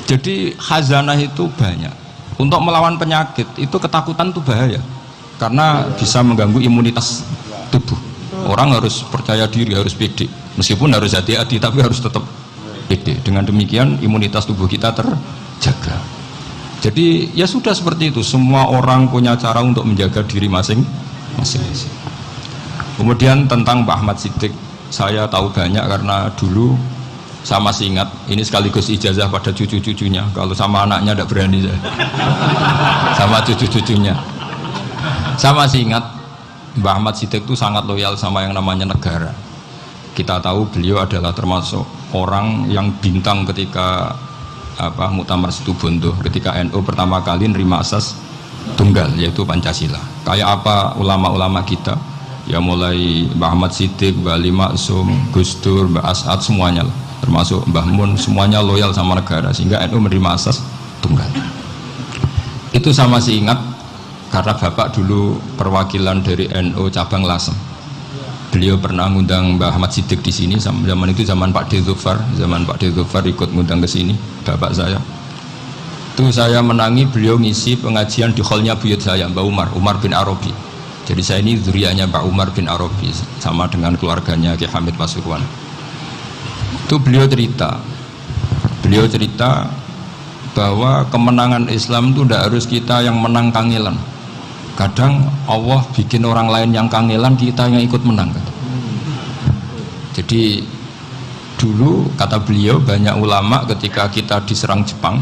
Jadi khazanah itu banyak. Untuk melawan penyakit itu ketakutan itu bahaya, karena bisa mengganggu imunitas tubuh. Orang harus percaya diri, harus pede, meskipun harus hati-hati, tapi harus tetap pede. Dengan demikian imunitas tubuh kita terjaga. Jadi ya sudah seperti itu. Semua orang punya cara untuk menjaga diri masing-masing. Kemudian tentang Pak Ahmad Siddiq, saya tahu banyak karena dulu saya masih ingat, ini sekaligus ijazah pada cucu-cucunya. Kalau sama anaknya tidak berani saya. Sama cucu-cucunya. Saya masih ingat Mbah Ahmad Siddiq itu sangat loyal sama yang namanya negara. Kita tahu beliau adalah termasuk orang yang bintang ketika Muktamar Situbondo, ketika NU pertama kali nerima asas tunggal, yaitu Pancasila. Kayak apa ulama-ulama kita, ya mulai Mbah Ahmad Siddiq, Mbah Ali Maksum, Gus Dur, Mbah As'ad, semuanya lah, termasuk Mbah Mun, semuanya loyal sama negara, sehingga NU menerima asas tunggal. Itu saya masih ingat karena bapak dulu perwakilan dari NU cabang Lasem. Beliau pernah ngundang Mbah Ahmad Siddiq di sini, zaman itu zaman Pak Dzufar, ikut ngundang ke sini bapak saya. Itu saya menangi beliau ngisi pengajian di hallnya buyut saya, Mbah Umar bin Arabi. Jadi saya ini zuriyahnya Pak Umar bin Arabi, sama dengan keluarganya Ki Hamid Pasuruan. Itu beliau cerita bahwa kemenangan Islam itu tidak harus kita yang menang kangelan. Kadang Allah bikin orang lain yang kangelan, kita yang ikut menang. Jadi dulu kata beliau, banyak ulama ketika kita diserang Jepang,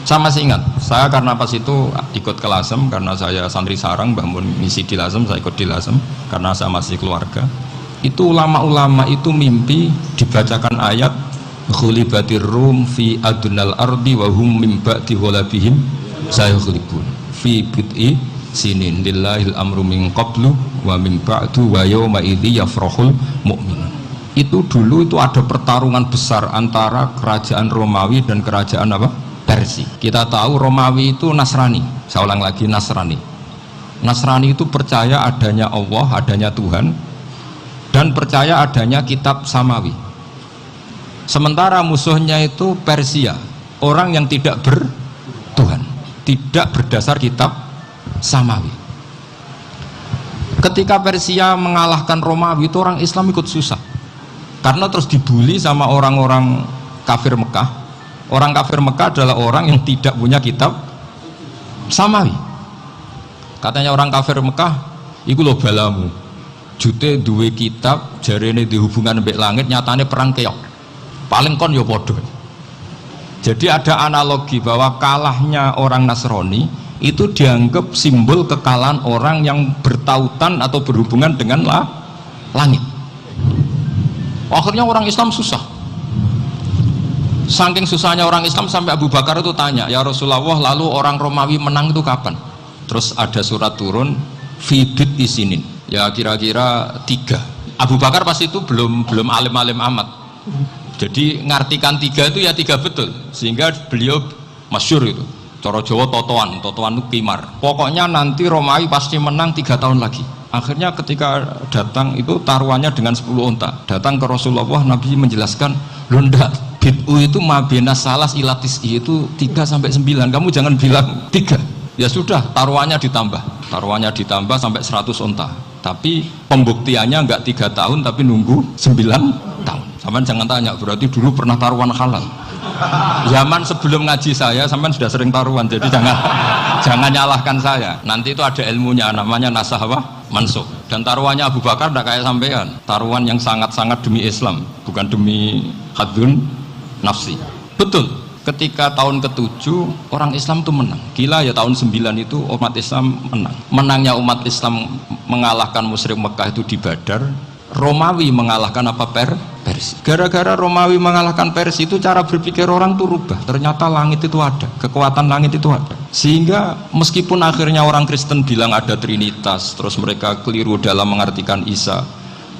saya masih ingat, saya karena pas itu ikut ke Lasem, karena saya santri sarang, bangun misi di Lasem, saya ikut di Lasem karena saya masih keluarga. Itu ulama-ulama itu mimpi dibacakan ayat ghulibatir rum fi adnal ardi wa hum min ba'di ghalabihim sayaghlibun fi bid'i sinin lillahil amru min qablu wa min ba'du wa yawma idzi yafrahul mu'min. Itu dulu itu ada pertarungan besar antara kerajaan Romawi dan kerajaan Persia. Kita tahu Romawi itu Nasrani. Saya ulang lagi, Nasrani. Nasrani itu percaya adanya Allah, adanya Tuhan, dan percaya adanya kitab samawi. Sementara musuhnya itu Persia, orang yang tidak bertuhan, tidak berdasar kitab samawi. Ketika Persia mengalahkan Romawi, itu orang Islam ikut susah, karena terus dibully sama orang-orang kafir Mekah. Orang kafir Mekah adalah orang yang tidak punya kitab samawi. Katanya orang kafir Mekah, iku lho balamu, jute duwe kitab, jarene dihubungan mbek langit, nyatane perang keok, paling kon yo podo. Jadi ada analogi bahwa kalahnya orang Nasrani itu dianggap simbol kekalahan orang yang bertautan atau berhubungan dengan langit. Akhirnya orang Islam susah. Saking susahnya orang Islam sampai Abu Bakar itu tanya, ya Rasulullah, lalu orang Romawi menang itu kapan? Terus ada surat turun, fibit isinin, ya kira-kira 3. Abu Bakar pas itu belum alim-alim amat. Jadi ngartikan 3 itu ya 3 betul, sehingga beliau masyhur itu. Cara Jawa totoan itu kimar. Pokoknya nanti Romawi pasti menang 3 tahun lagi. Akhirnya ketika datang itu taruhannya dengan 10 unta. Datang ke Rasulullah, Nabi menjelaskan, "Loh ndak, bid'u itu mabena salas ilatis itu 3 sampai 9. Kamu jangan bilang 3." Ya sudah, taruhannya ditambah sampai 100 unta. Tapi pembuktiannya enggak 3 tahun tapi nunggu 9 tahun. Sampean jangan tanya, berarti dulu pernah taruhan halal. Zaman sebelum ngaji saya, sampean sudah sering taruhan, jadi jangan nyalahkan saya. Nanti itu ada ilmunya, namanya nasah mansukh. Dan taruhannya Abu Bakar tidak kayak sampean, taruhan yang sangat-sangat demi Islam, bukan demi hadun nafsi. Betul, ketika tahun ke-7 orang Islam itu menang. Gila ya, tahun 9 itu umat Islam menang. Menangnya umat Islam mengalahkan musyrik Mekah itu di Badar. Romawi mengalahkan Persia. Gara-gara Romawi mengalahkan Persia itu cara berpikir orang itu rubah. Ternyata langit itu ada, kekuatan langit itu ada. Sehingga meskipun akhirnya orang Kristen bilang ada Trinitas, terus mereka keliru dalam mengartikan Isa,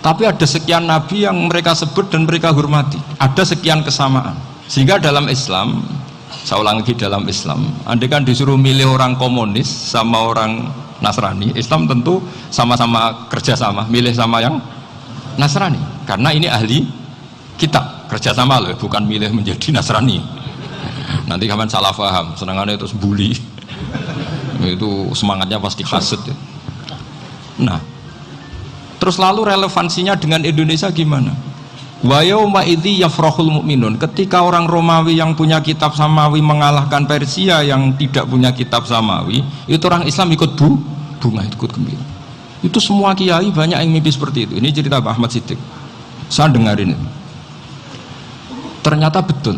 tapi ada sekian nabi yang mereka sebut dan mereka hormati. Ada sekian kesamaan. Sehingga dalam Islam, saya ulang lagi, dalam Islam, andai kan disuruh milih orang komunis sama orang Nasrani, Islam tentu sama-sama kerjasama, milih sama yang Nasrani, karena ini ahli kitab, kerjasama loh, bukan milih menjadi Nasrani. Nanti kapan salah paham, senangannya terus bully. Itu semangatnya pasti hasut ya. Nah, terus lalu relevansinya dengan Indonesia gimana? Wa yauma idzi yafrahul mu'minun, ketika orang Romawi yang punya kitab samawi mengalahkan Persia yang tidak punya kitab samawi, itu orang Islam ikut bunga, ikut gembira. Itu semua kiai banyak yang mimpi seperti itu. Ini cerita Pak Ahmad Siddiq, saya dengarin itu. Ternyata betul,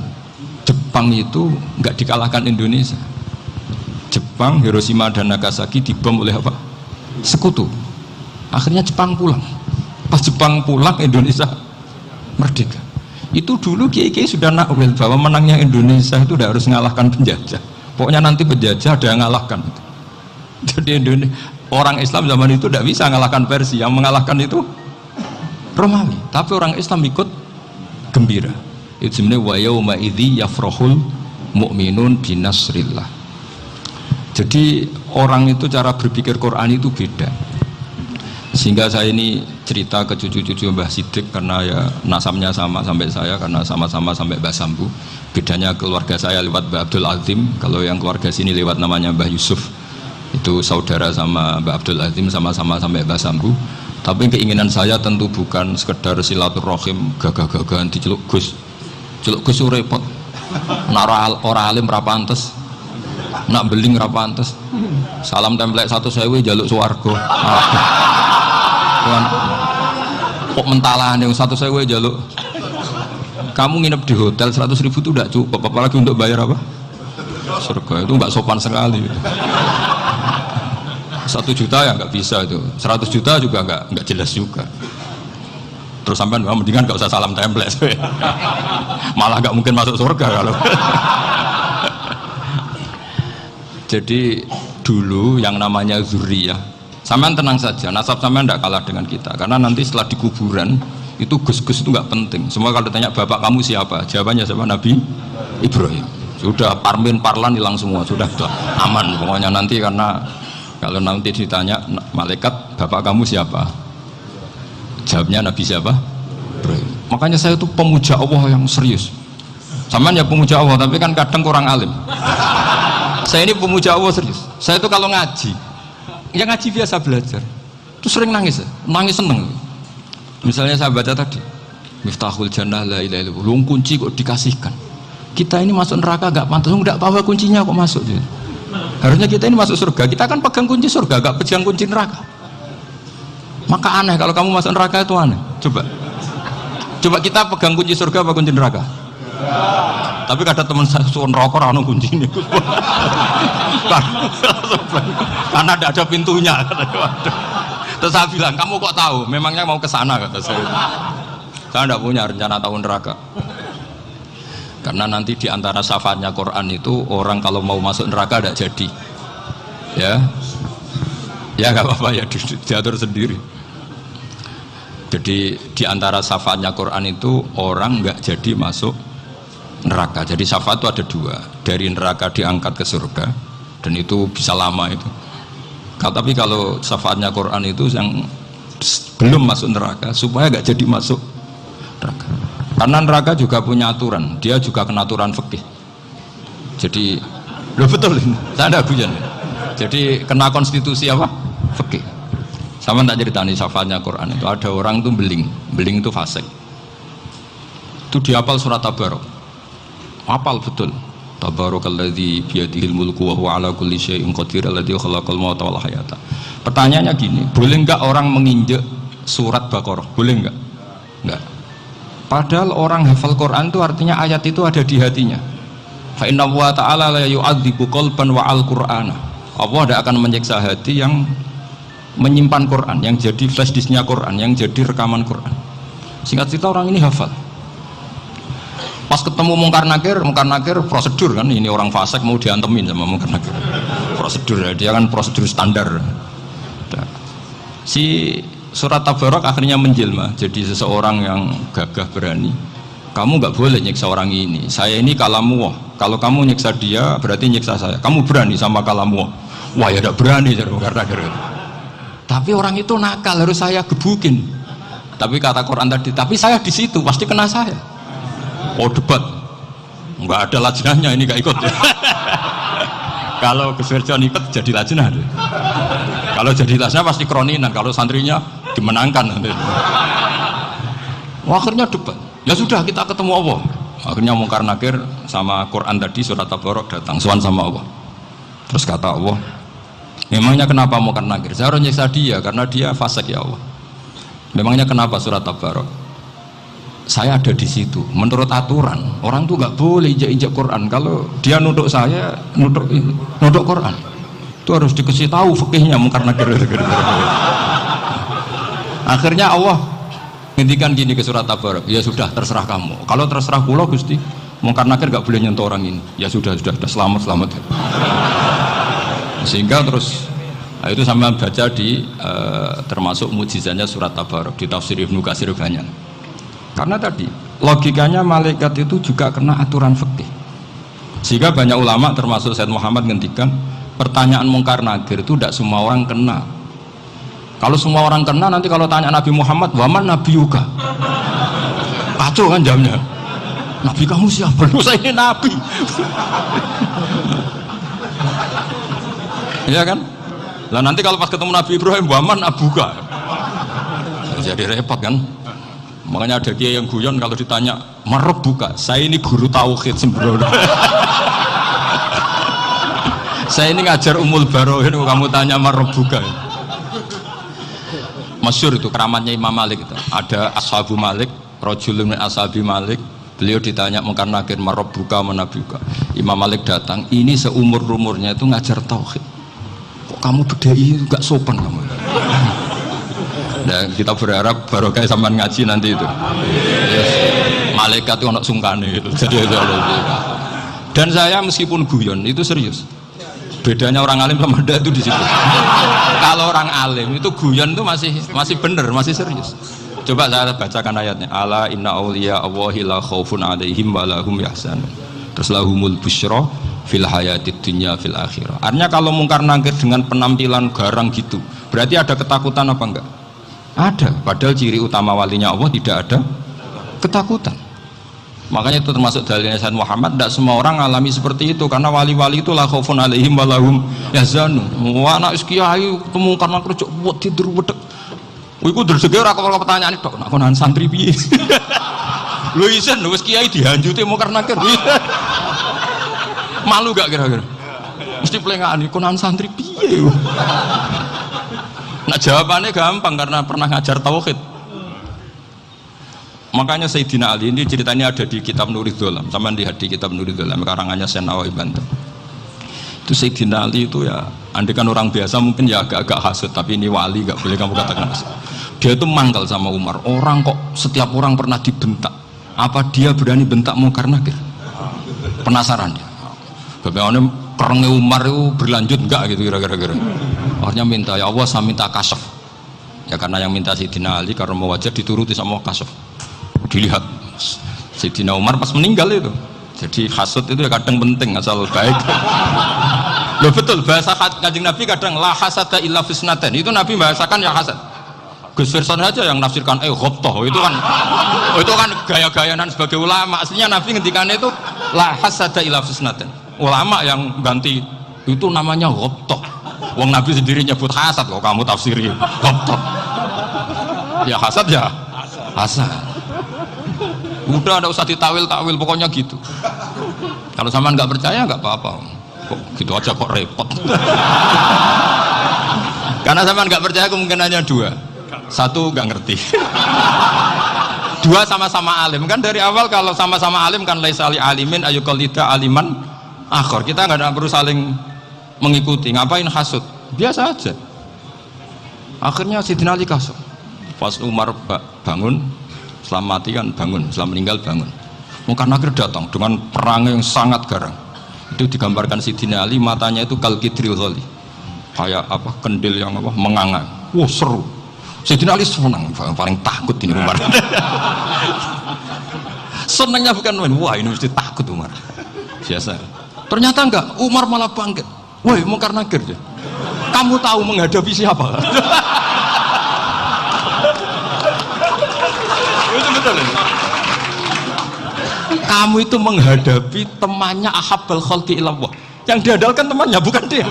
Jepang itu nggak dikalahkan Indonesia. Jepang, Hiroshima dan Nagasaki dibom oleh apa? Sekutu. Akhirnya Jepang pulang. Pas Jepang pulang, Indonesia merdeka. Itu dulu kiai-kiai sudah nakwil bahwa menangnya Indonesia itu udah harus mengalahkan penjajah. Pokoknya nanti penjajah ada yang mengalahkan. Jadi orang Islam zaman itu tidak bisa mengalahkan Persia, yang mengalahkan itu Romawi. Tapi orang Islam ikut gembira. Itu sebenarnya wa yauma idzi yafrahul mu'minun binasrillah. Jadi orang itu cara berpikir Quran itu beda. Sehingga saya ini cerita ke cucu-cucu Mbah Siddiq karena ya nasabnya sama sampai saya, karena sama-sama sampai Mbah Sambu. Bedanya keluarga saya lewat Mbah Abdul Azim, kalau yang keluarga sini lewat namanya Mbah Yusuf. Itu saudara sama Mbah Abdul Azim, sama-sama sampai Mbah Sambu. Tapi keinginan saya tentu bukan sekedar silaturahim gagah-gagahan diceluk Gus. Celuk Gus repot. Nara ora alim ra pantes. Nak beling ra pantes. Salam template 1.000 jaluk swarga. Kok mentalan yang 1.000 jaluk. Kamu nginep di hotel 100.000 itu tidak cukup, apalagi untuk bayar apa? Surga. Itu nggak sopan sekali. 1 juta ya nggak bisa itu. 100 juta juga nggak jelas juga. Terus sampai mendingan nggak usah salam template. Malah nggak mungkin masuk surga kalau. Jadi dulu yang namanya zuriyah, sampean tenang saja, nasab sampean tidak kalah dengan kita, karena nanti setelah di kuburan itu gus-gus itu nggak penting. Semua kalau ditanya bapak kamu siapa, jawabannya siapa? Nabi Ibrahim. Sudah parmin parlan hilang semua, sudah aman pokoknya nanti. Karena kalau nanti ditanya malaikat bapak kamu siapa, jawabnya Nabi siapa? Ibrahim. Makanya saya itu pemuja Allah yang serius. Sampean ya pemuja Allah, tapi kan kadang kurang alim. Saya ini pemuja Allah serius. Saya itu kalau ngaji, yang ngaji biasa belajar, itu sering nangis, nangis seneng. Misalnya saya baca tadi, Miftahul Jannah la ilaha illallah, lung kunci kok dikasihkan. Kita ini masuk neraka gak pantas, enggak bawa kuncinya kok masuk. Harusnya kita ini masuk surga, kita kan pegang kunci surga, gak pegang kunci neraka. Maka aneh kalau kamu masuk neraka itu aneh. Coba kita pegang kunci surga apa kunci neraka? Tapi kata teman saya suun rokok anu kunci ini. Karena tidak ada pintunya. Terus saya bilang, kamu kok tahu? Memangnya mau ke sana kata saya. Saya tidak punya rencana tahu neraka. Karena nanti di antara syafaatnya Quran itu orang kalau mau masuk neraka tidak jadi. Ya nggak apa-apa ya, diatur sendiri. Jadi di antara syafaatnya Quran itu orang nggak jadi masuk neraka. Jadi syafaat itu ada 2, dari neraka diangkat ke surga, dan itu bisa lama itu. Tapi kalau syafaatnya Quran itu yang belum masuk neraka supaya nggak jadi masuk neraka. Karena neraka juga punya aturan, dia juga kena aturan fikih. Jadi betul ini, saya ada guyon. Jadi kena konstitusi apa? Fikih. Sama tak ceritani syafaatnya Quran itu ada orang itu beling itu fasik. Itu dihafal surat Tabarok. Hafal betul. Tabarakalladzi biyadihil mulku wa huwa ala kulli syai'in qadir alladzi khalaqal mauta wal hayata. Pertanyaannya gini, boleh enggak orang menginjak surat Baqarah? Boleh enggak? Enggak. Padahal orang hafal Quran itu artinya ayat itu ada di hatinya. Fa inna wa ta'ala la yu'adzibu qalban wa al-Qur'ana. Allah tidak akan menyiksa hati yang menyimpan Quran, yang jadi flash disknya Quran, yang jadi rekaman Quran. Singkat cerita orang ini hafal. Pas ketemu Mungkar Nakir prosedur kan, ini orang fasik mau diantemin sama Mungkar Nakir. Prosedur ya, dia kan prosedur standar. Si surat Tabarok akhirnya menjelma jadi seseorang yang gagah berani. Kamu nggak boleh nyiksa orang ini. Saya ini kalamuwah. Kalau kamu nyiksa dia berarti nyiksa saya. Kamu berani sama kalamuwah. Wah ya tidak berani jadi Mungkar Nakir. Tapi orang itu nakal, harus saya gebukin. Tapi kata Quran tadi, tapi saya di situ pasti kena saya. Oh debat, nggak ada lajnahnya, ini nggak ikut. Kalau Gus Wirjo ikut jadi lajnah. Kalau jadi lajnah pasti kroninan, kalau santrinya dimenangkan nanti. Akhirnya debat. Ya sudah, kita ketemu Allah. Akhirnya Mungkar Nakir sama Quran tadi surat Tabarok datang sowan sama Allah. Terus kata Allah, memangnya kenapa Mungkar Nakir? Saya harus nyiksa dia karena dia fasik ya Allah. Memangnya kenapa surat Tabarok? Saya ada di situ. Menurut aturan orang tuh nggak boleh injak-injak Quran. Kalau dia nunduk saya, nunduk Quran. Itu harus dikasih tahu fikihnya Mungkar Nakir. Akhirnya Allah ngendikan gini ke surat Tabarok. Ya sudah, terserah kamu. Kalau terserah kula Gusti, Mungkar Nakir nggak boleh nyentuh orang ini. Ya sudah selamat. Sehingga terus itu sama baca di termasuk mujizatnya surat Tabarok di tafsir Ibnu Katsir banyak. Karena tadi logikanya malaikat itu juga kena aturan fikih. Sehingga banyak ulama termasuk Said Muhammad ngendikan pertanyaan Mungkar Nakir itu tidak semua orang kena. Kalau semua orang kena, nanti kalau tanya Nabi Muhammad, waman Nabi Yuka, kacau kan jamnya. Nabi kamu siapa? Lu saya ini Nabi. Iya kan? Lah nanti kalau pas ketemu Nabi Ibrahim, waman Abuka, jadi repot kan? Makanya ada kiai yang guyon kalau ditanya marab buka, saya ini guru tauhid sembrono. Saya ini ngajar Umul Barohin, kamu tanya marab buka. Masyhur itu keramatnya Imam Malik itu. Ada Ashabu Malik, rajulun min ashabi Malik. Beliau ditanya Mungkar Nakir marab buka manabuka. Imam Malik datang, ini seumur-umurnya itu ngajar tauhid. Kok kamu bedai enggak sopan kamu? Nah, kita berharap barokah sampean ngaji nanti itu. Yes. Malaikat itu anak sungkane itu. Dan saya meskipun guyon itu serius. Bedanya orang alim sama ndak itu di situ. Kalau orang alim itu guyon itu masih benar, masih serius. Coba saya bacakan ayatnya. Ala inna auliya Allahi la khaufun alaihim wa lahum yahzanun. Terus lahumul busyra fil hayatid dunya fil akhirah. Artinya kalau Mungkar Nakir dengan penampilan garang gitu, berarti ada ketakutan apa enggak? Ada, padahal ciri utama walinya Allah tidak ada ketakutan. Makanya itu termasuk dalilnya Sayyid Muhammad, tidak semua orang alami seperti itu, karena wali-wali itu la khaufun alaihim wa lahum yahzanun. Wah anak kiai ketemu karena kerja buat tidur wedek. Iku dreseke ora kok pertanyaan itu, nak konan santri piye? Lho isen wis kiai dihanjuti Mungkar Nakir. Malu gak kira-kira? Mesti pelengane konan santri piye? Nah jawabannya gampang karena pernah ngajar tauhid. Makanya Sayyidina Ali ini ceritanya ada di kitab Nurul Dholam. Sama lihat di kitab Nurul Dholam karangannya Syekh Nawawi Banten. Itu Sayyidina Ali itu ya, andikan orang biasa mungkin ya agak-agak hasut, tapi ini wali gak boleh kamu katakan hasut. Dia itu mangkal sama Umar. Orang kok setiap orang pernah dibentak. Apa dia berani bentak Mungkar Nakir? Penasaran dia. Bagaimana perangnya Umar itu berlanjut enggak gitu kira-kira. Akhirnya minta, ya Allah saya minta kasaf. Ya karena yang minta Sayyidina Ali karena mau wajar dituruti sama kasaf. Dilihat Sayyidina Umar pas meninggal itu. Jadi hasud itu ya kadang penting asal baik. Loh betul, bahasa Kanjeng Nabi kadang la hasada illa fisnaten. Itu Nabi bahasakan ya hasad. Gus Wirson aja yang nafsirkan ghobtoh itu kan gaya-gayanan sebagai ulama. Aslinya Nabi ngendikannya itu la hasada illa fisnaten. Ulama yang ganti itu namanya ghobtoh. Wong Nabi sendiri nyebut hasad kok kamu tafsiri ghobtoh. Ya hasad ya hasad. Udah ada usah ditawil-tawil pokoknya gitu. Kalau sama nggak percaya nggak apa-apa. Kok gitu aja kok repot. Karena sama nggak percaya kemungkinannya dua. Satu nggak ngerti. Dua sama-sama alim kan dari awal kalau sama-sama alim kan laisa li alimin ayyuqallida aliman akhir. Kita nggak perlu saling mengikuti. Ngapain hasud? Biasa aja. Akhirnya Sayyidina Ali kasih. Pas Umar bangun, setelah mati kan bangun, setelah meninggal bangun. Mungkar Nakir datang dengan perang yang sangat garang. Itu digambarkan Sayyidina Ali matanya itu kalkidril ghali. Kayak apa? Kendil yang apa? Menganga. Wah seru. Sayyidina Ali senang, paling takut ini Umar. Senangnya bukan main, wah ini mesti takut Umar. Biasa. Ternyata enggak, Umar malah bangkit. Woi Mungkar Nakir ya. Kamu tahu menghadapi siapa? Itu betul ya? Kamu itu menghadapi temannya ahabbal khalqi ilallah. Yang diandalkan temannya bukan dia.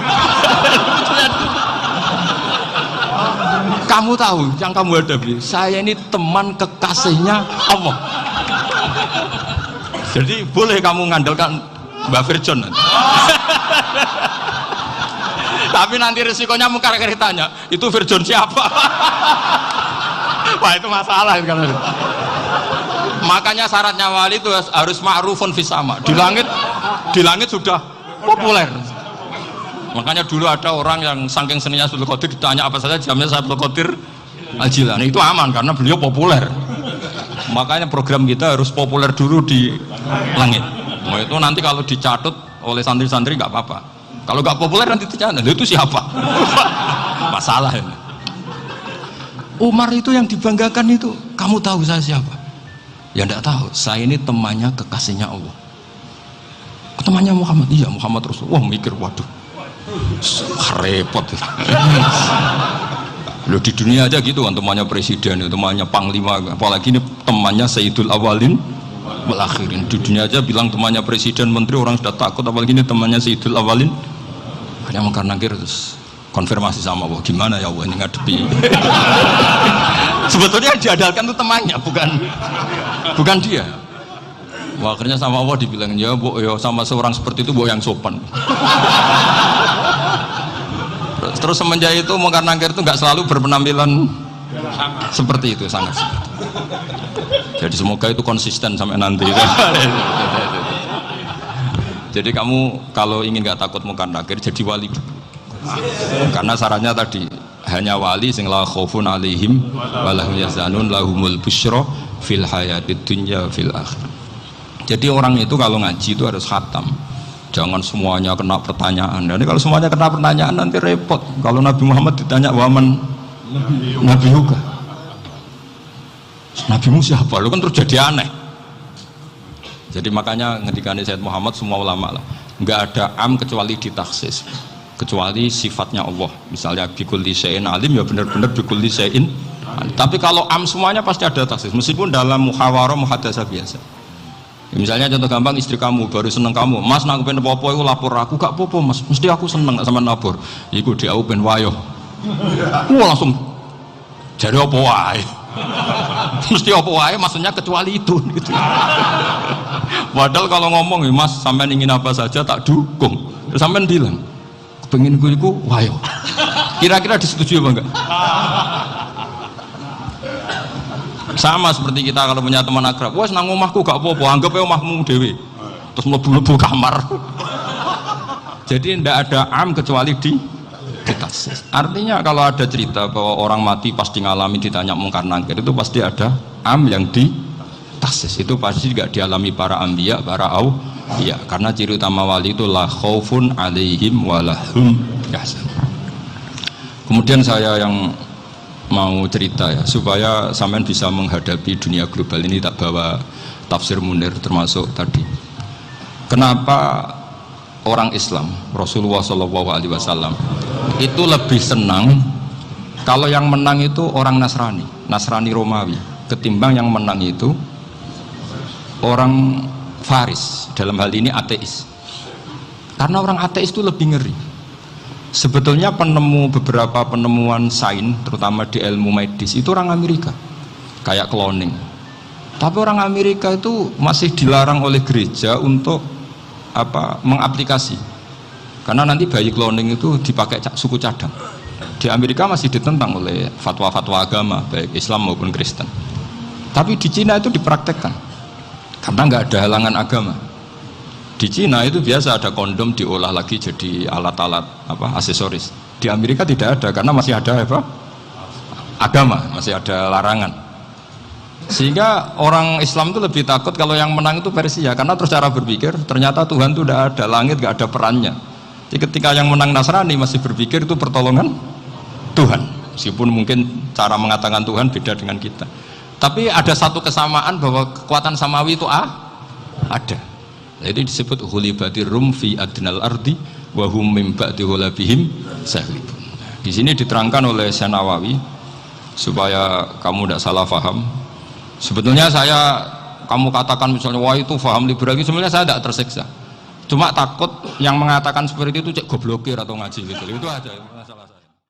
Kamu tahu yang kamu hadapi, saya ini teman kekasihnya Allah. Jadi boleh kamu mengandalkan Mbak Virjon. Tapi nanti resikonya mungkar tanya, itu Virjon siapa? Wah itu masalah kan. Makanya syaratnya wali itu harus ma'rufun fis sama. Di langit sudah populer. Makanya dulu ada orang yang saking seninya Abdul Qadir ditanya apa saja jamnya Abdul Qadir Al-Jilani, itu aman karena beliau populer. Makanya program kita harus populer dulu di langit. Nah, itu nanti kalau dicatut oleh santri-santri nggak apa-apa. Kalau nggak populer nanti ditanya, itu siapa? Masalah ini. Umar itu yang dibanggakan itu, kamu tahu saya siapa? Ya enggak tahu, saya ini temannya kekasihnya Allah. Temannya Muhammad, iya Muhammad Rasul. Wah mikir, waduh, repot. Loh di dunia aja gitu kan, temannya presiden, temannya panglima, apalagi ini temannya Sayyidul Awalin wal Akhirin. Di dunia aja bilang temannya presiden, menteri, orang sudah takut, apalagi ini temannya Sayyidul Awalin. Hanya mengkarnakir terus konfirmasi sama Allah, gimana ya Allah ini ngadepi. Sebetulnya yang diandalkan itu temannya, bukan dia. Wah, akhirnya sama Allah dibilang, ya bu, ya sama seorang seperti itu bu yang sopan. Terus semenjak itu Mungkar Nakir itu nggak selalu berpenampilan seperti itu, sangat. Jadi semoga itu konsisten sampai nanti. Jadi kamu kalau ingin nggak takut Mungkar Nakir, jadi wali. Karena syaratnya tadi hanya wali sing la khaufun alaihim walahum yazanun lahumul busyra fil hayatid dunya fil akhir. Jadi orang itu kalau ngaji itu harus khatam. Jangan semuanya kena pertanyaan. Jadi kalau semuanya kena pertanyaan nanti repot. Kalau Nabi Muhammad ditanya waman Nabi juga. Nabimu siapa? Lu kan terus jadi aneh. Jadi makanya ngedikannya Sayyid Muhammad semua ulama lah. Nggak ada am kecuali ditaksis. Kecuali sifatnya Allah. Misalnya bikulli syai'in alim ya benar-benar bikulli syai'in. Tapi kalau am semuanya pasti ada taksis. Meskipun dalam muhawarah muhadasah biasa. Ya, misalnya contoh gampang, istri kamu baru seneng kamu, mas nak pengen apa-apa itu lapor aku, gak apa-apa mas, mesti aku seneng sama lapor. Iku dia aku pengen wayo. Wah langsung jadi apa wae. Mesti apa wae maksudnya kecuali itu gitu. Padahal kalau ngomong ya mas sampean ingin apa saja tak dukung. Terus sampean bilang pengen gue iku wayo. Kira-kira disetujui apa enggak? Sama seperti kita kalau punya teman akrab, wes nang omahku gak apa-apa, anggap aja omahmu dewe. Terus mlebu-mlebu kamar. Jadi tidak ada am kecuali di ditaksis. Artinya kalau ada cerita bahwa orang mati pasti ngalami ditanya Mungkar Nakir, itu pasti ada am yang ditaksis. Itu pasti juga dialami para anbiya, para auliya. Karena ciri utama wali itu la khaufun alaihim walahum yahzanun. Kemudian saya yang mau cerita ya supaya sampean bisa menghadapi dunia global ini, tak bawa tafsir Munir termasuk tadi. Kenapa orang Islam Rasulullah SAW itu lebih senang kalau yang menang itu orang Nasrani Romawi ketimbang yang menang itu orang Faris, dalam hal ini ateis. Karena orang ateis itu lebih ngeri. Sebetulnya beberapa penemuan sains terutama di ilmu medis itu orang Amerika, kayak cloning. Tapi orang Amerika itu masih dilarang oleh gereja untuk mengaplikasi, karena nanti bayi cloning itu dipakai suku cadang. Di Amerika masih ditentang oleh fatwa-fatwa agama baik Islam maupun Kristen. Tapi di Cina itu dipraktekkan karena nggak ada halangan agama. Di Cina itu biasa ada kondom diolah lagi jadi alat-alat aksesoris. Di Amerika tidak ada karena masih ada agama, masih ada larangan. Sehingga orang Islam itu lebih takut kalau yang menang itu Persia, karena terus cara berpikir ternyata Tuhan itu tidak ada, langit tidak ada perannya. Jadi ketika yang menang Nasrani masih berpikir itu pertolongan Tuhan, meskipun mungkin cara mengatakan Tuhan beda dengan kita. Tapi ada satu kesamaan bahwa kekuatan samawi itu ada. Jadi disebut hulibatir rum fi adnal ardi wa hum mim ba'di hulabihim sahlibun. Di sini diterangkan oleh Syekh Nawawi supaya kamu tidak salah paham. Sebetulnya saya kamu katakan misalnya wah itu paham liberal, sebenarnya saya tidak tersiksa. Cuma takut yang mengatakan seperti itu cek goblokir atau ngaji gitu. Itu aja masalah saya.